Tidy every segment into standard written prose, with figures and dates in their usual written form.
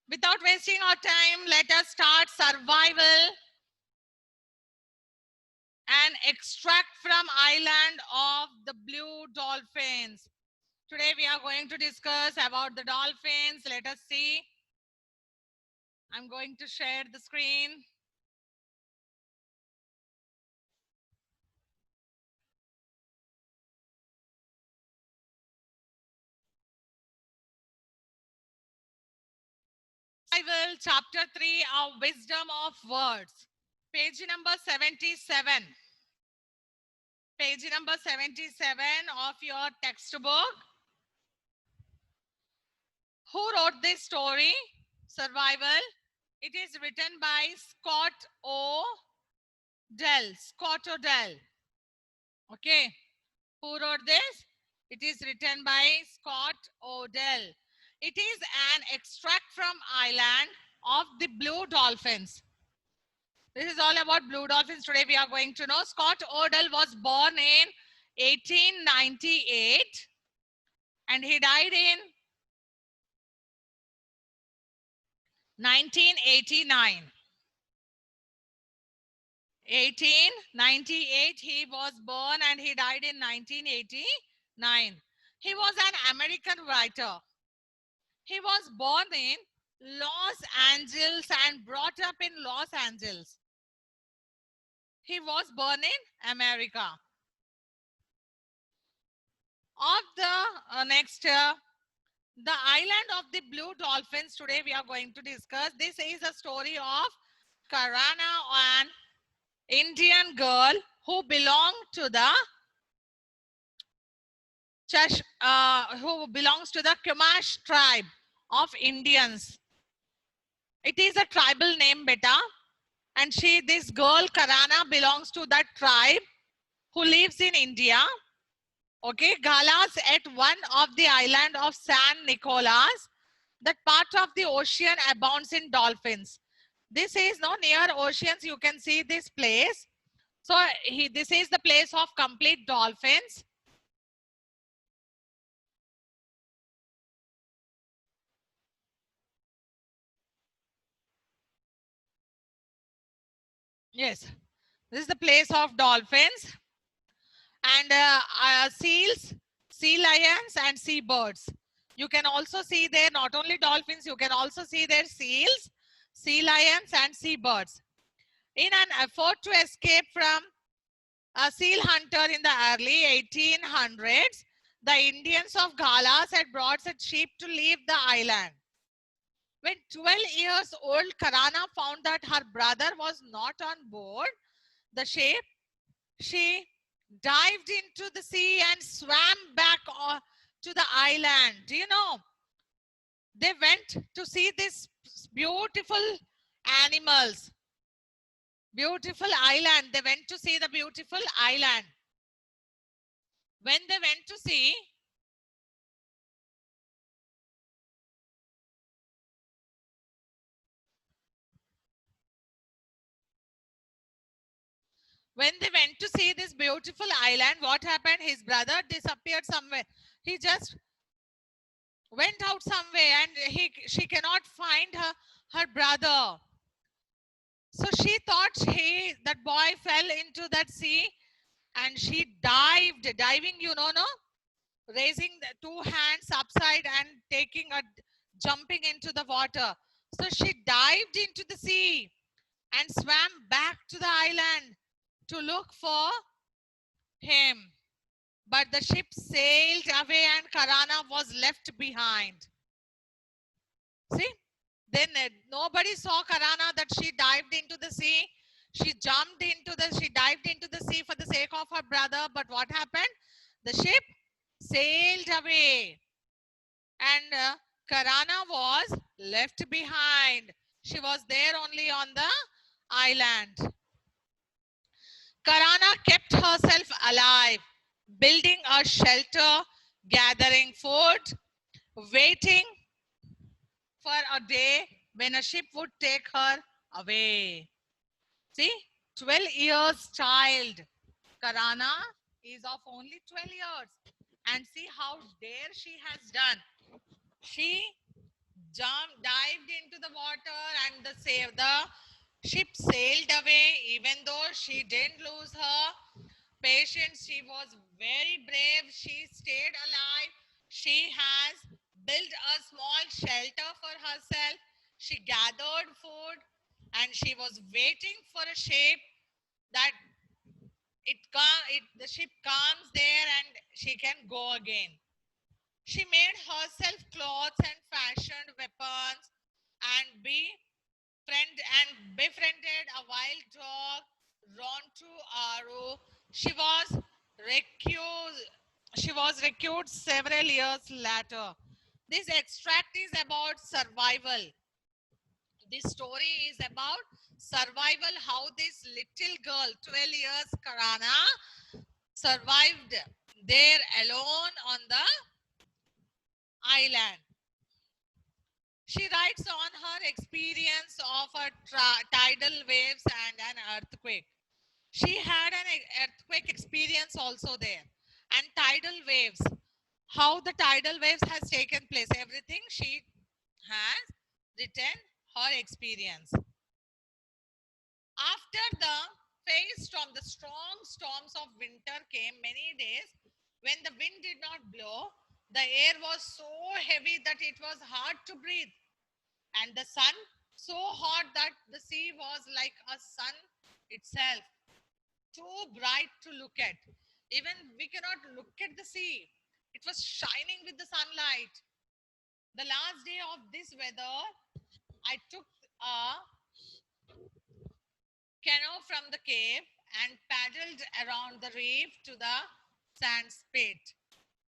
Without wasting our time, let us start survival and extract from island of the blue dolphins. Today we are going to discuss about the dolphins. Let us see. I'm going to share the screen. Survival, chapter 3 of wisdom of words. Page number 77. Page number 77 of your textbook. Who wrote this story? Survival. It is written by Scott O'Dell. Scott O'Dell. Okay. Who wrote this? It is written by Scott O'Dell. It is an extract from island of the blue dolphins. This is all about blue dolphins. Today we are going to know. Scott O'Dell was born in 1898 and he died in 1989. 1898 he was born and he died in 1989. He was an American writer. He was born in Los Angeles and brought up in Los Angeles. He was born in America. Of the next, the island of the blue dolphins. Today we are going to discuss. This is a story of Karana, an Indian girl who belonged to the who belongs to the Chumash tribe of Indians. It is a tribal name, beta. And this girl, Karana, belongs to that tribe who lives in India. Okay, Galas at one of the island of San Nicolas. That part of the ocean abounds in dolphins. This is no near oceans. You can see this place. So this is the place of complete dolphins. Yes, this is the place of dolphins and seals, sea lions and seabirds. You can also see there not only dolphins, you can also see there seals, sea lions and seabirds. In an effort to escape from a seal hunter in the early 1800s, the Indians of Galas had brought a ship to leave the island. When 12 years old, Karana found that her brother was not on board the ship. She dived into the sea and swam back to the island. Do you know? They went to see these beautiful animals. Beautiful island. They went to see the beautiful island. When they went to see, this beautiful island, what happened? His brother disappeared somewhere. He just went out somewhere and she cannot find her brother. So she thought that boy fell into that sea and she dived. Diving, you know, no? Raising the two hands upside and jumping into the water. So she dived into the sea and swam back to the island to look for him. But the ship sailed away and Karana was left behind. See? Then nobody saw Karana that she dived into the sea. She dived into the sea for the sake of her brother. But what happened? The ship sailed away and Karana was left behind. She was there only on the island. Karana kept herself alive, building a shelter, gathering food, waiting for a day when a ship would take her away. See, 12 years child. Karana is of only 12 years. And see how dare she has done. She dived into the water, and the ship sailed away. Even though she didn't lose her patience, she was very brave. She stayed alive. She has built a small shelter for herself. She gathered food, and she was waiting for a ship that the ship comes there and she can go again. She made herself clothes and fashioned weapons and befriended a wild dog, Rontu Aru. She was recused. She was recused several years later. This extract is about survival. This story is about survival. How this little girl, 12 years, Karana, survived there alone on the island. She writes on her experience of a tidal waves and an earthquake. She had an earthquake experience also there, and tidal waves. How the tidal waves has taken place. Everything she has written her experience. After the phase storm, the strong storms of winter came many days when the wind did not blow. The air was so heavy that it was hard to breathe, and the sun so hot that the sea was like a sun itself, too bright to look at. Even we cannot look at the sea. It was shining with the sunlight. The last day of this weather, I took a canoe from the cave and paddled around the reef to the sand spit.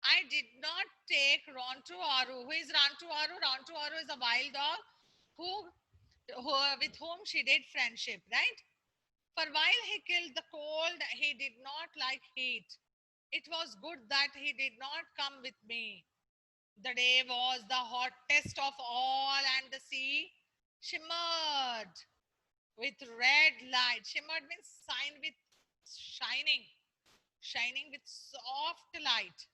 I did not take Rontu Aru. Who is Rantu Aru? Rantu Aru is a wild dog who, with whom she did friendship, right? For while he killed the cold, he did not like heat. It was good that he did not come with me. The day was the hottest of all, and the sea shimmered with red light. Shimmered means sign with shining, shining with soft light.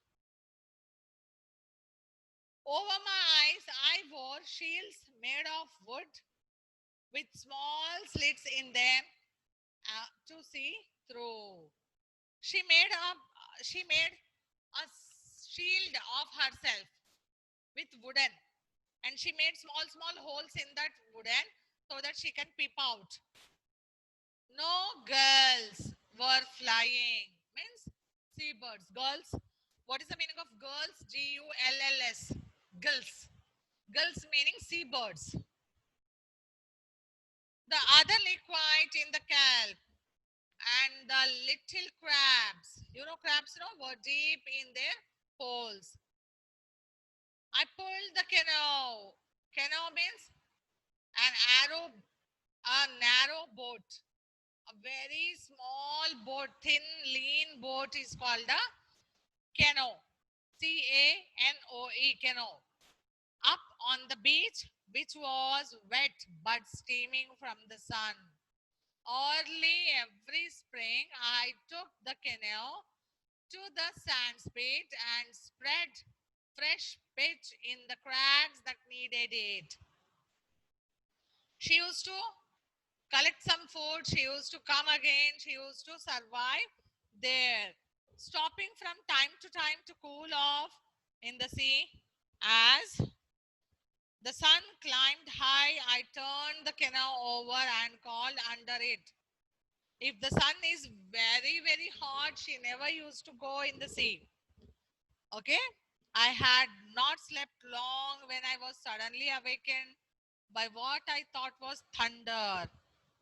Over my eyes, I wore shields made of wood with small slits in them to see through. She made a shield of herself with wooden, and she made small holes in that wooden so that she can peep out. No girls were flying. Means seabirds. Girls. What is the meaning of girls? Gulls. Gulls. Gulls meaning seabirds. The other lay quiet in the kelp, and the little crabs, crabs, were deep in their holes. I pulled the canoe. Canoe means an arrow, a narrow boat. A very small boat, thin, lean boat is called a canoe. Canoe, canoe. Up on the beach, which was wet but steaming from the sun. Early every spring, I took the canoe to the sand spit and spread fresh pitch in the cracks that needed it. She used to collect some food. She used to come again. She used to survive there, stopping from time to time to cool off in the sea. As the sun climbed high, I turned the canoe over and called under it. If the sun is very hot, she never used to go in the sea. Okay? I had not slept long when I was suddenly awakened by what I thought was thunder.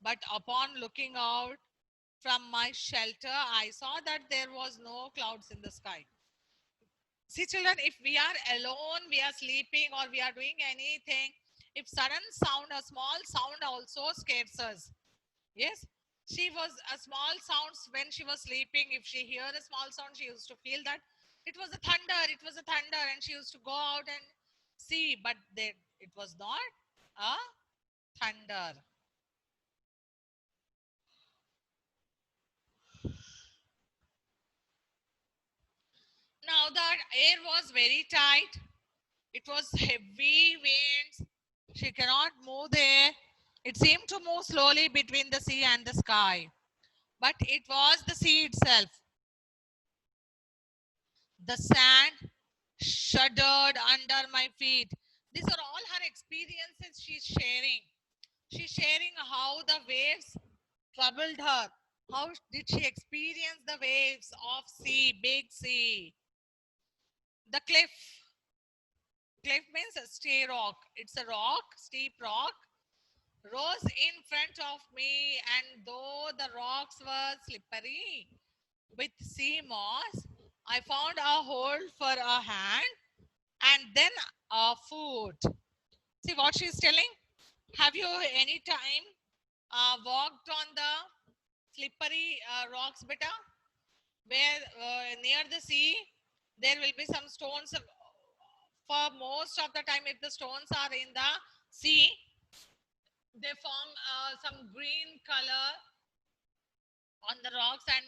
But upon looking out from my shelter, I saw that there was no clouds in the sky. See, children, if we are alone, we are sleeping or we are doing anything, if sudden sound, a small sound also scares us. Yes, she was a small sounds when she was sleeping. If she hear a small sound, she used to feel that it was a thunder. It was a thunder, and she used to go out and see. But it was not a thunder. Now the air was very tight. It was heavy winds She cannot move there. It seemed to move slowly between the sea and the sky. But it was the sea itself. The sand shuddered under my feet. These are all her experiences she's sharing. She's sharing how the waves troubled her. How did she experience the waves of sea, big sea? The cliff. Cliff means a steep rock. It's a rock, steep rock, rose in front of me, and though the rocks were slippery with sea moss, I found a hold for a hand and then a foot. See what she's telling? Have you any time walked on the slippery rocks, beta? Where near the sea, there will be some stones. For most of the time, if the stones are in the sea, they form some green color on the rocks, and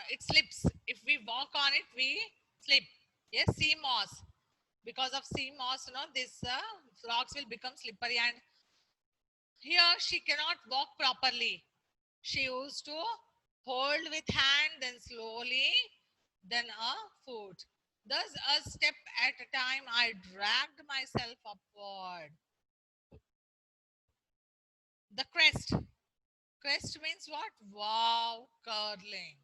it slips. If we walk on it, we slip. Yes, sea moss. Because of sea moss, this rocks will become slippery, and here she cannot walk properly. She used to hold with hand, then slowly, then a foot. Thus, a step at a time, I dragged myself upward. The crest. Crest means what? Wow, curling.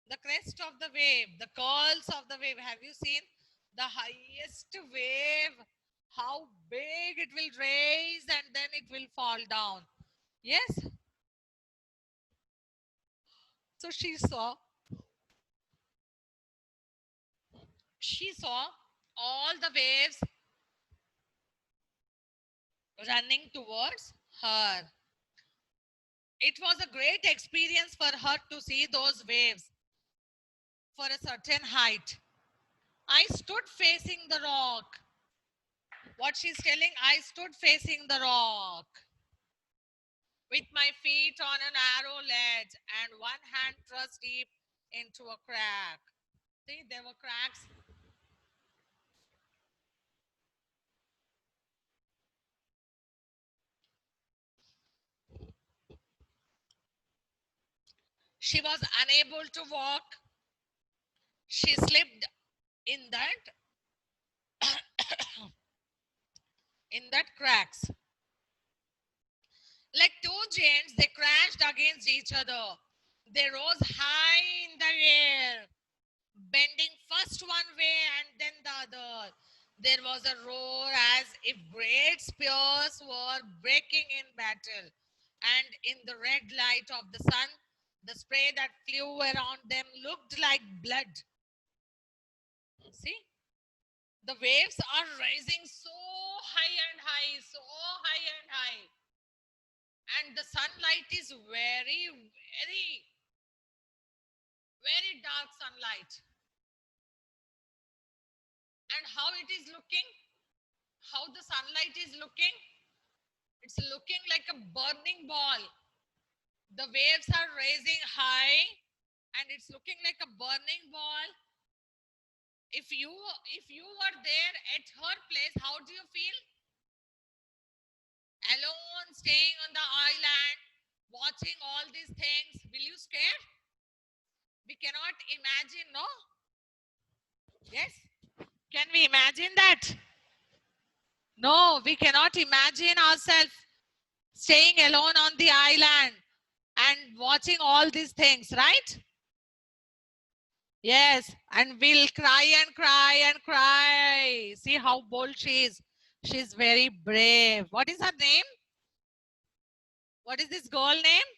The crest of the wave, the curls of the wave. Have you seen the highest wave? How big it will raise and then it will fall down. Yes. So she saw all the waves running towards her. It was a great experience for her to see those waves for a certain height. I stood facing the rock. What she's telling, I stood facing the rock with my feet on a narrow ledge and one hand thrust deep into a crack. See, there were cracks. She was unable to walk. She slipped in that cracks. Like two giants, they crashed against each other. They rose high in the air, bending first one way and then the other. There was a roar as if great spears were breaking in battle. And in the red light of the sun, the spray that flew around them looked like blood. See? The waves are rising so high and high, so high and high. And the sunlight is very, very, very dark sunlight. And how it is looking, how the sunlight is looking, it's looking like a burning ball. The waves are rising high and it's looking like a burning ball. If you were there at her place, how do you feel? Alone, staying on the island, watching all these things, will you scare? We cannot imagine, no? Yes? Can we imagine that? No, we cannot imagine ourselves staying alone on the island and watching all these things, right? Yes, and we'll cry and cry and cry. See how bold she is. She's very brave. What is her name? What is this girl name?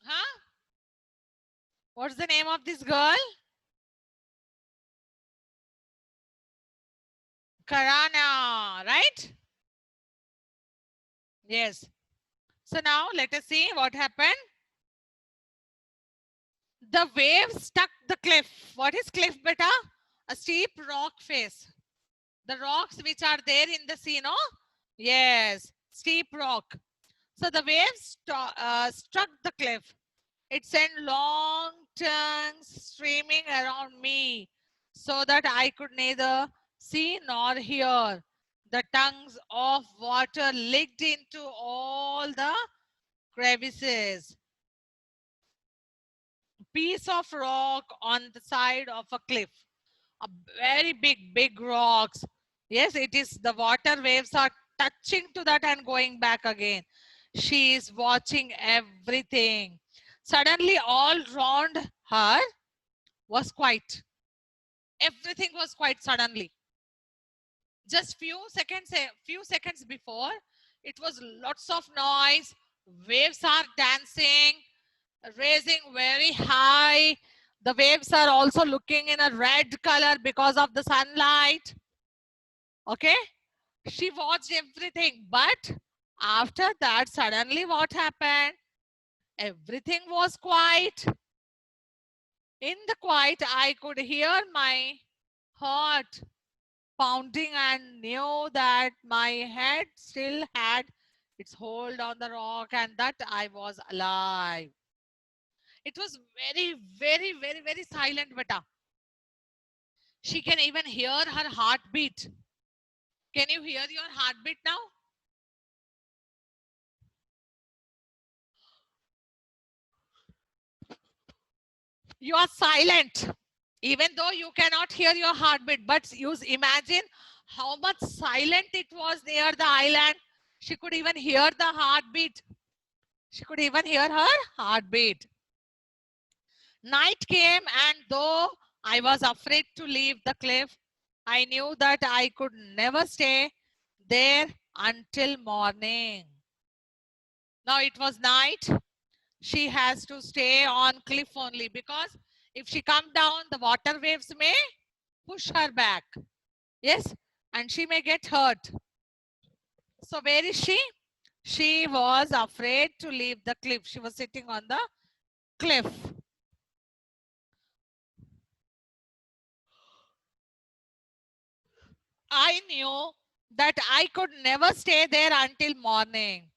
Huh? What's the name of this girl? Karana, right? Yes. So now let us see what happened. The wave struck the cliff. What is cliff, beta? A steep rock face. The rocks which are there in the sea, no? Yes, steep rock. So the waves struck the cliff. It sent long tongues streaming around me. so that I could neither see nor hear. The tongues of water licked into all the crevices. Piece of rock on the side of a cliff. A very big rocks. Yes, it is the water waves are touching to that and going back again. She is watching everything. Suddenly all round her was quiet. Everything was quiet suddenly. Just few seconds before, it was lots of noise. Waves are dancing, raising very high. The waves are also looking in a red color because of the sunlight. Okay, she watched everything, but after that, suddenly what happened? Everything was quiet. In the quiet, I could hear my heart pounding and knew that my head still had its hold on the rock and that I was alive. It was very silent, beta. She can even hear her heartbeat. Can you hear your heartbeat now? You are silent. Even though you cannot hear your heartbeat, but you imagine how much silent it was near the island. She could even hear the heartbeat. She could even hear her heartbeat. Night came, and though I was afraid to leave the cliff, I knew that I could never stay there until morning. Now it was night. She has to stay on cliff only because if she come down, the water waves may push her back. Yes, and she may get hurt. So where is she? She was afraid to leave the cliff. She was sitting on the cliff. I knew that I could never stay there until morning.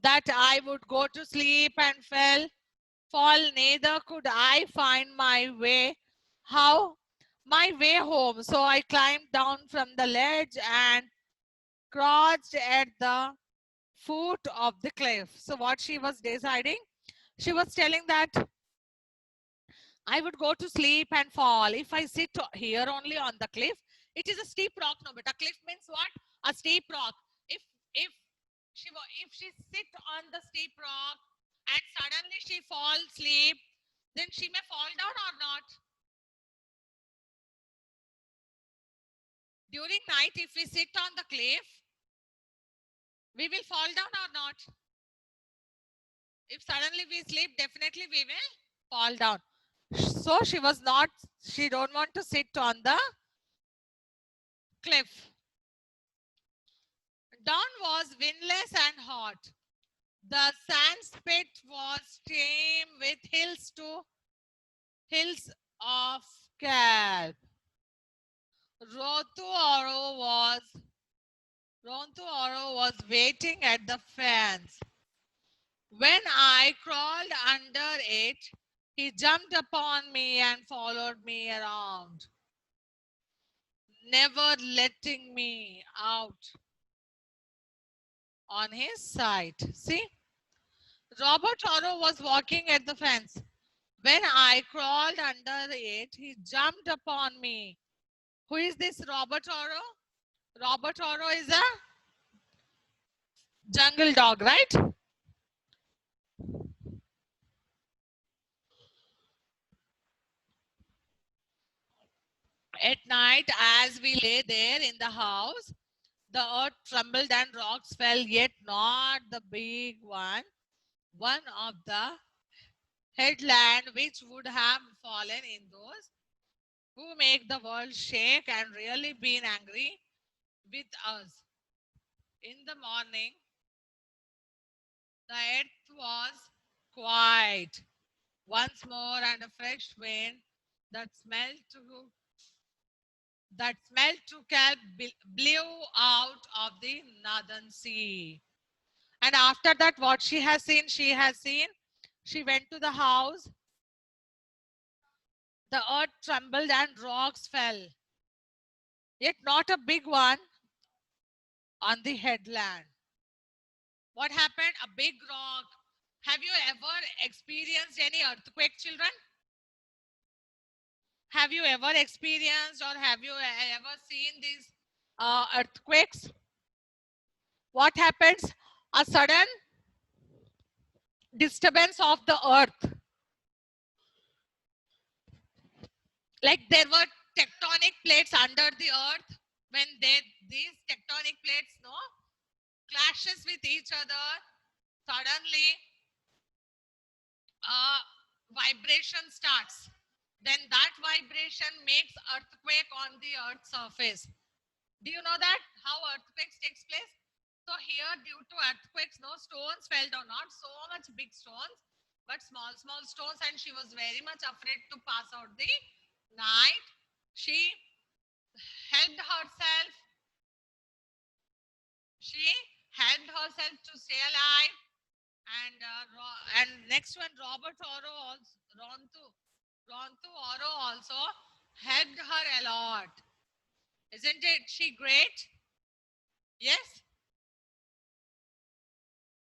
That I would go to sleep and fall. Neither could I find my way. How? My way home. So I climbed down from the ledge and crouched at the foot of the cliff. So what she was deciding? She was telling that I would go to sleep and fall. If I sit here only on the cliff, it is a steep rock. No, but a cliff means what? A steep rock. If if if she sit on the steep rock and suddenly she falls asleep, then she may fall down or not. During night, if we sit on the cliff, we will fall down or not. If suddenly we sleep, definitely we will fall down. So she don't want to sit on the cliff. Dawn was windless and hot. The sand spit was strewn with hills of kelp. Rontu Oro was waiting at the fence. When I crawled under it, he jumped upon me and followed me around, never letting me out on his side. See, Robert Oro was walking at the fence. When I crawled under it, he jumped upon me. Who is this Robert Oro? Robert Oro is a jungle dog, right? At night, as we lay there in the house, the earth trembled and rocks fell, yet not the big one. One of the headland which would have fallen in those who make the world shake and really been angry with us. In the morning, the earth was quiet once more, and a fresh wind that smelled to kelp blew out of the northern sea. And after that, what she has seen, she went to the house The earth trembled and rocks fell, yet not a big one on the headland. What happened? A big rock. Have you ever experienced any earthquake, children? Have you ever experienced or have you ever seen these earthquakes? What happens? A sudden disturbance of the earth. Like there were tectonic plates under the earth. When these tectonic plates clashes with each other, suddenly a vibration starts. Then that vibration makes earthquake on the earth's surface. Do you know that how earthquakes takes place? So here, due to earthquakes, no stones fell down, not so much big stones, but small stones, and she was very much afraid to pass out the night. She helped herself. She helped herself to stay alive. And next one, Robert Oro also, Rontu Oro also helped her a lot. Isn't it? She great? Yes.